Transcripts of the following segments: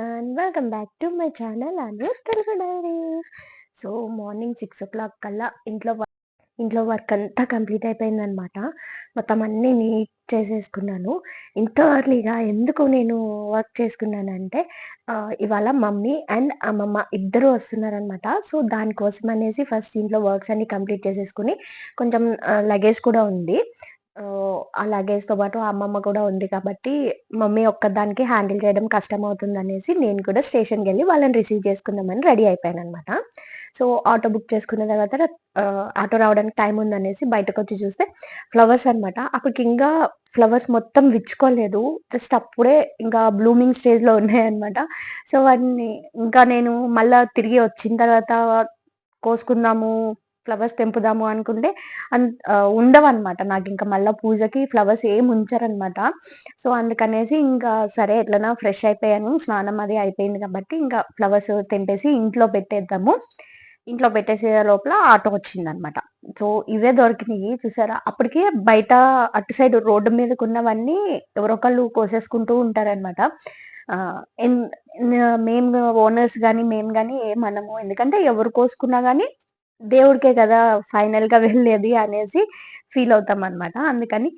Everyone, welcome back to my channel Anu Telugu diaries. So morning 6 o'clock కల్లా ఇంట్లో work అంతా complete అయిపోయిందనమాట. మొత్తం అన్నీ నీట్ చేసేసుకున్నాను. ఇంత ఎర్లీగా ఎందుకు నేను వర్క్ చేసుకున్నానంటే ఇవాళ మమ్మీ అండ్ అమ్మమ్మ ఇద్దరు వస్తున్నారనమాట. సో దానికోసం అనేసి ఫస్ట్ ఇంట్లో వర్క్స్ అన్ని కంప్లీట్ చేసేసుకుని కొంచెం లగేజ్ కూడా ఉంది. ఆ లగేజ్‌తో పాటు అమ్మమ్మ కూడా ఉంది కాబట్టి, మమ్మీ ఒక్కదానికి హ్యాండిల్ చేయడం కష్టమవుతుందనేసి నేను కూడా స్టేషన్‌కెళ్ళి వాళ్ళని రిసీవ్ చేసుకుందామని రెడీ అయిపోయాననమాట. సో ఆటో బుక్ చేసుకున్న తర్వాత ఆటో రావడానికి టైం ఉందనేసి బయటకొచ్చి చూస్తే ఫ్లవర్స్ అనమాట. అప్పటికింకా ఫ్లవర్స్ మొత్తం విచ్చుకోలేదు. జస్ట్ అప్పుడే ఇంకా బ్లూమింగ్ స్టేజ్‌లో ఉన్నాయన్నమాట. సో వాటిని ఇంకా నేను మళ్ళా తిరిగి వచ్చిన తర్వాత కోసుకుందాము, ఫ్లవర్స్ తెంపుదాము అనుకుంటే ఉండవనమాట. నాకింక మళ్ళా పూజకి ఫ్లవర్స్ ఏమి ఉంచరనమాట. సో అందుకనేసి ఇంకా సరే ఎట్లనో ఫ్రెష్ అయిపోయాను. స్నానం అది అయిపోయింది కాబట్టి ఇంకా ఫ్లవర్స్ తెంపేసి ఇంట్లో పెట్టేద్దాము. ఇంట్లో పెట్టేసే లోపల ఆటో వచ్చిందనమాట. సో ఇవే దొరికినియి చూసారా! అప్పటికి బయట అటు సైడ్ రోడ్డు మీదకున్నవన్నీ ఎవరొకళ్ళు కోసేసుకుంటూ ఉంటారనమాట. ఆహ్, ఎన్ మేము ఓనర్స్ గాని, మేము గాని ఏమనము. ఎందుకంటే ఎవరు కోసుకున్నా గాని దేవుడికే కదా ఫైనల్‌గా వెళ్ళేది అనేసి ఫీల్ అవుతామనమాట. అందుకని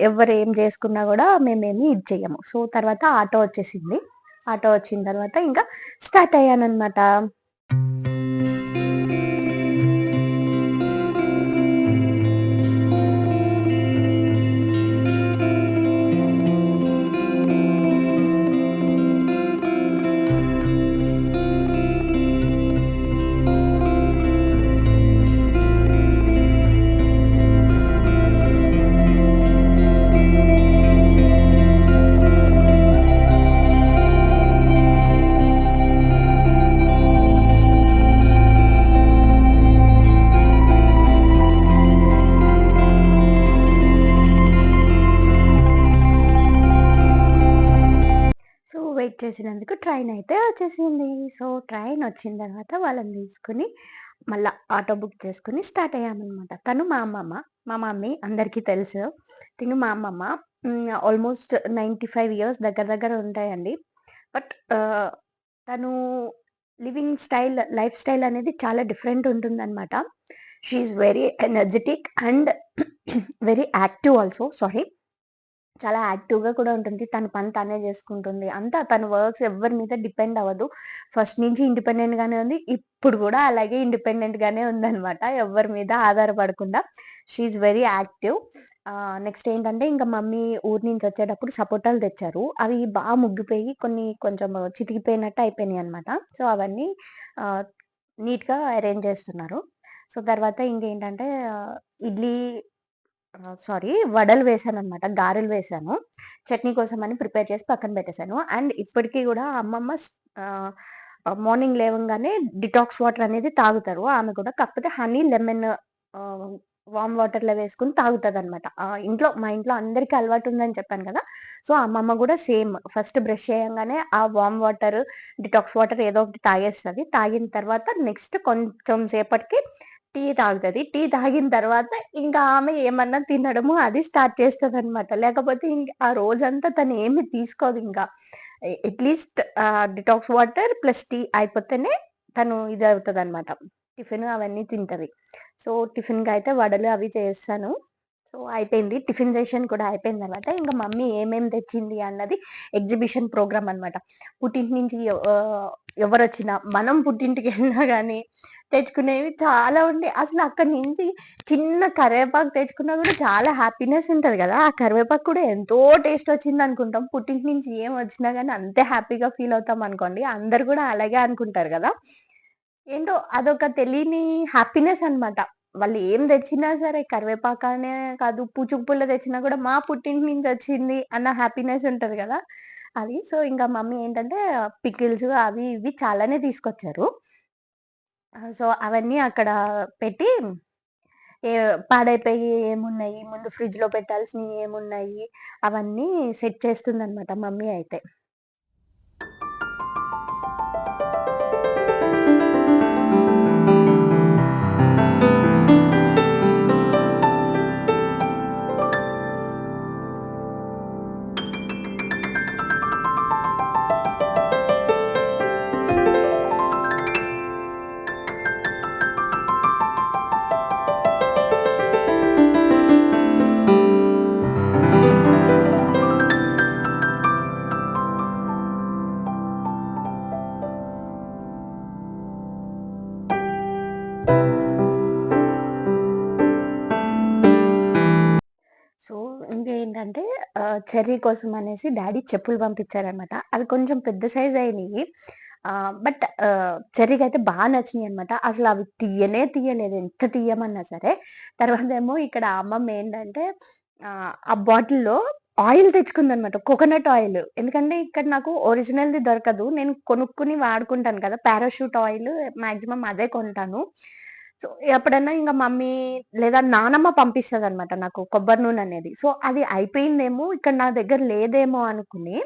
ఎవ్వరు ఏం చేసుకున్నా గూడా మేమేమి ఇది చెయ్యము. సో తర్వాత ఆటో వచ్చేసింది. ఆటో వచ్చిన తర్వాత ఇంకా స్టార్ట్ అయ్యాననమాట. సో, వెయిట్ చేసినందుకు ట్రైనయితే వచ్చేసింది. సో, ట్రైనొచ్చిన తర్వాత వాళ్ళని తీసుకొని, మళ్ళా ఆటో బుక్ చేసుకొని స్టార్ట్ అయ్యామనమాట. తను మా అమ్మమ్మ. మా మమ్మీ అందరికీ తెలుసు. తిను మా అమ్మమ్మ. ఆల్మోస్ట్ 95 ఇయర్స్ దగ్గర దగ్గర ఉంటాయండి. బట్ తను లైఫ్ స్టైల్ అనేది చాలా డిఫరెంట్ ఉంటుందనమాట. She is very energetic and very active also. Sorry. చాలా యాక్టివ్‌గా కూడా ఉంటుంది. తన పని తనే జేసుకుంటుంది. అంతా తన వర్క్స్ ఎవ్వరి మీద డిపెండ్ అవ్వదు. ఫస్ట్ నుంచి ఇండిపెండెంట్‌గానే ఉంది. ఇప్పుడు గూడా అలాగే ఇండిపెండెంట్‌గానే ఉందనమాట. ఎవ్వరి మీద ఆధారపడకుండా. She is very active. Next ఏంటంటే ఇంక మమ్మీ ఊరు నుంచి వచ్చేటప్పుడు సపోటాలు తెచ్చారు. అవి ముగ్గిపోయి కొన్ని కొంచెం చితికిపోయినట్టు అయిపోయినాయనమాట. సో, అవన్నీ ఆహ్, నీట్‌గా అరేంజ్ చేస్తున్నారు. సో, తర్వాత ఇంకేంటంటే ఇడ్లీ వడలు వేశాననమాట. గారెలు వేశాను. చట్నీ కోసమని ప్రిపేర్ చేసి పక్కన పెట్టేశాను. అండ్ ఇప్పటికి గూడా అమ్మమ్మ ఆహ్, మార్నింగ్ లేవంగానే డిటాక్స్ వాటర్ అనేది తాగుతారు. ఆమె కూడా కాకపోతే హనీ, లెమన్ ఆహ్, వార్మ్ వాటర్‌లో వేసుకొని తాగుతదనమాట. మా ఇంట్లో అందరికి అలవాటుందని చెప్పాను కదా! సో, అమ్మమ్మ గూడా సేమ్ ఫస్ట్ బ్రష్ చేయంగానే ఆ వార్మ్ వాటర్, డిటాక్స్ వాటర్ ఏదో ఒకటి తాగేస్తది. తాగిన తర్వాత నెక్స్ట్ కొంచెం సేపటికి టీ తాగుతది. టీ తాగిన తర్వాత ఇంకా ఆమె ఏమన్నా తినడము అది స్టార్ట్ చేస్తదనమాట. లేకపోతే ఆ రోజంతా తను ఏమి తీసుకోదింకా. At least detox water plus tea అయిపోతేనే తను ఇదవుతదనమాట. టిఫిన్ అవన్నీ తింటది. సో, టిఫిన్‌కయితే వడలు అవి చేసేసాను. సో, అయిపోయింది. టిఫిన్ సెషన్ కూడా అయిపోయిందనమాట. ఇంక మమ్మీ ఏమేం తెచ్చింది అన్నది ఎగ్జిబిషన్ ప్రోగ్రామ్ అనమాట. పుట్టింటి నుంచి ఎవరొచ్చినా మనం పుట్టింటికెళ్ళినా గానీ తెచ్చుకునేవి చాలా ఉంటాయి. అసలు అక్కడి నుంచి చిన్న కరివేపాకు తెచ్చుకున్నా గూడా చాలా హ్యాపీనెస్ ఉంటది గదా! ఆ కరివేపాకు కూడా ఎంతో టేస్ట్ వచ్చిందనుకుంటాం. పుట్టింటి నుంచి ఏం వచ్చినా గానీ అంతే హ్యాపీగా ఫీల్ అవుతామనుకోండి. అందరూ గూడా అలాగే అనుకుంటారు గదా! ఏంటో అదొక తెలియని హ్యాపీనెస్ అనమాట. వాళ్ళు ఏం తెచ్చినా సరే కరివేపాకనే కాదు, పుచ్చుకు పుల్ల తెచ్చినా గూడా మా పుట్టింటి నుంచొచ్చింది అన్న హ్యాపీనెస్ ఉంటది గదా! అది. సో, ఇంకా మమ్మీ ఏంటంటే పికిల్స్ అవి ఇవి చాలానే తీసుకొచ్చారు. సో, అవన్నీ అక్కడ పెట్టి ఏ పాడైపోయి ఏమున్నాయి, ముందు ఫ్రిడ్జ్‌లో పెట్టాల్సినయి ఏమున్నాయి, అవన్నీ సెట్ చేస్తుందనమాట మమ్మీ అయితే. ఇంకేంటంటే చెర్రీ కోసం అనేసి డ్యాడీ చెప్పులు పంపించారనమాట. అవి కొంచెం పెద్ద సైజ్ అయినియి. బట్ చెర్రీకయితే బా నచ్చినియనమాట. అసలవి తీయలేదు. ఎంత తీయమన్నా సరే. తర్వాతేమో ఇక్కడ అమ్మమ్మ ఏంటంటే ఆ బాటిల్‌లో ఆయిల్ తెచ్చుకుందనమాట. Coconut oil. ఎందుకంటే ఇక్కడ నాకు ఒరిజినల్‌ది దొరకదు. నేను కొనుక్కొని వాడుకుంటాను కదా! పారాషూట్ ఆయిల్ మాక్సిమం అదే కొంటాను. సో, ఎప్పుడన్నా ఇంగ మమ్మీ లేదా నానమ్మ పంపిస్తదనమాట నాకు కొబ్బరి నూననేది. సో, అది అయిపోయిందేమో, ఇక్కడ నా దగ్గర లేదేమో అనుకుని,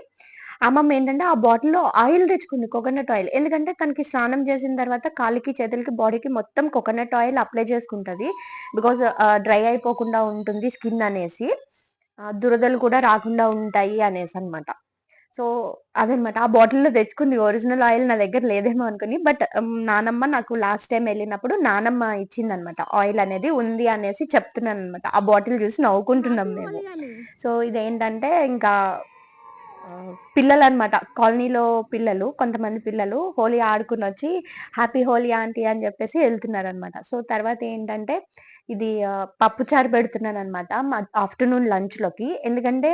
అమ్మమ్మ ఏంటంటే ఆ బాటిల్‌లో ఆయిల్ తెచ్చుకుంది. Coconut oil. ఎందుకంటే తనకి స్నానం చేసిన తర్వాత కాళ్ళకి, చేతులకి, బాడీకి మొత్తం కోకోనట్ ఆయిల్ అప్లై చేసుకుంటది. బికాజ్ డ్రై అయిపోకుండా ఉంటుంది స్కిన్ అనేసి. దురదలు కూడా రాకుండా ఉంటాయి అనేసనమాట. సో, అదనమాట. ఆ బాటిల్‌లో తెచ్చుకుంది. ఒరిజినల్ ఆయిల్ నా దగ్గర లేదేమో అనుకుని. బట్ నానమ్మ నాకు లాస్ట్ టైమ్ ఎళ్ళినప్పుడు నానమ్మ ఇచ్చిందనమాట. ఆయిల్ అనేది ఉంది అనేసి చెప్తున్నాననమాట. ఆ బాటిల్ చూసి నవ్వుకుంటున్నాం మేము. సో, ఇదేంటంటే ఇంకా పిల్లలనమాట. కాలనీలో పిల్లలు, కొంతమంది పిల్లలు హోలీ ఆడుకొనొచ్చి, హ్యాపీ హోలీ ఆంటీ అని జెప్పేసి ఎళ్తున్నారనమాట. సో, తర్వాతేంటంటే ఇది పప్పుచారు పెడుతున్నాననమాట. ఆఫ్టర్‌నూన్ లంచ్‌లోకి. ఎందుకంటే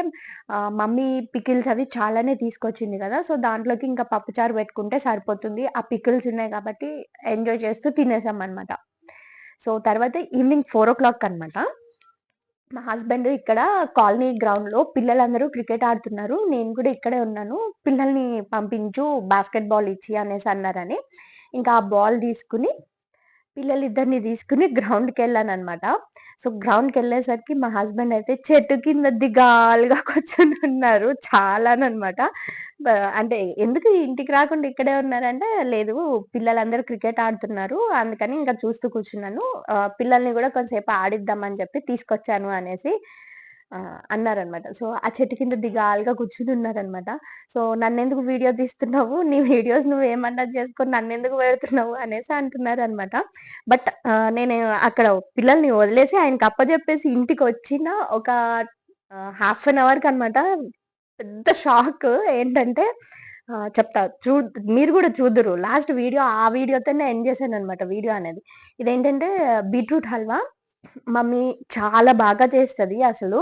మమ్మీ పికిల్స్ అవి చాలానే తీసుకొచ్చింది గదా! సో, దాంట్లోకి ఇంకా పప్పుచారు పెట్టుకుంటే సరిపోతుంది. ఆ పికిల్స్ ఉన్నాయి కాబట్టి ఎంజాయ్ చేస్తూ తినేసామనమాట. సో, తర్వాత ఈవినింగ్ 4:00 అనమాట. మా హస్బెండ్ ఇక్కడ కాలనీ గ్రౌండ్‌లో పిల్లలందరూ క్రికెట్ ఆడుతున్నారు. నేను కూడా ఇక్కడే ఉన్నాను. పిల్లల్ని పంపించు బాస్కెట్ బాల్ ఇచ్చి అనేసి అన్నారని, ఇంకా ఆ బాల్ తీసుకొని పిల్లలిద్దరిని తీసుకొని గ్రౌండ్‌కెళ్ళాననమాట. సో, గ్రౌండ్‌కెళ్ళేసరికి మా హస్బెండ్ అయితే చెట్టు కింద దిగాలుగా కూర్చొనున్నారు. చాలాననమాట. బ అంటే ఎందుకు ఇంటికి రాకుండా ఇక్కడే ఉన్నారంటే, లేదు పిల్లలందరూ క్రికెట్ ఆడుతున్నారు. అందుకని ఇంకా చూస్తూ కూర్చున్నాను. పిల్లల్ని గూడా కొంసేపు ఆడిద్దామని చెప్పి తీసుకొచ్చాను అనేసి అన్నారనమాట. సో, ఆ చెట్టు కింద దిగాలుగా కూర్చొనున్నారనమాట. సో, నన్నెందుకు వీడియో తీస్తున్నావు? నీ వీడియోస్ నువ్వేమన్నా చేసుకొని నన్నెందుకు పెడుతున్నావు అనేసి అంటున్నారనమాట. బట్ నేను అక్కడ పిల్లల్ని వదిలేసి ఆయనకి అప్పజెప్పేసి ఇంటికొచ్చిన ఒక హాఫ్ అన్ అవర్‌కనమాట పెద్ద షాక్ ఏంటంటే చెప్తా. మీరు గూడా చూద్దురు. లాస్ట్ వీడియో ఆ వీడియోతోనే ఎండ్ చేశాననమాట వీడియో అనేది. ఇదేంటంటే బీట్రూట్ హల్వా మమ్మీ చాలా బాగా చేస్తది అసలు.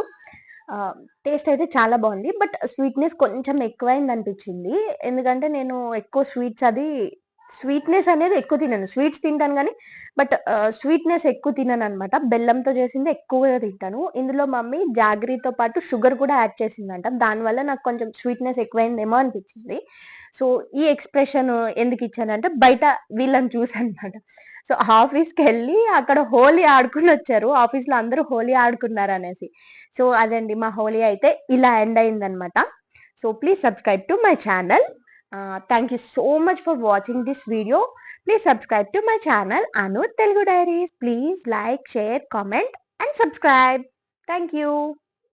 ఆహ్, టేస్ట్ అయితే చాలా బావుంది. బట్ స్వీట్‌నెస్ కొంచెం ఎక్కువయిందనిపిచ్చింది. ఎందుకంటే నేను ఎక్కువ స్వీట్‌నెస్ అనేది ఎక్కువ తినను. స్వీట్స్ తింటాను గానీ, బట్ స్వీట్‌నెస్ ఎక్కువ తినననమాట. బెల్లంతో చేసింది ఎక్కువగా తింటాను. ఇందులో మమ్మీ జాగరీతో పాటు షుగర్ కూడా యాడ్ చేసిందంట. దానివల్ల నాకు కొంచెం స్వీట్‌నెస్ ఎక్కువైందేమో అనిపిచ్చింది. సో, ఈ ఎక్స్‌ప్రెషన్ ఎందుకిచ్చానంటే, బయట వీళ్ళని చూసనమాట. సో, ఆఫీస్‌కెళ్ళి అక్కడ హోలీ ఆడుకొనొచ్చారు. ఆఫీస్‌లో అందరూ హోలీ ఆడుకున్నారనేసి. సో, అదండి మా హోలీ అయితే ఇలా ఎండ్ అయిందనమాట. So, please subscribe to my channel. Thank you so much for watching this video. Please subscribe to my channel Anu Telugu Diaries. Please like, share, comment and subscribe. Thank you.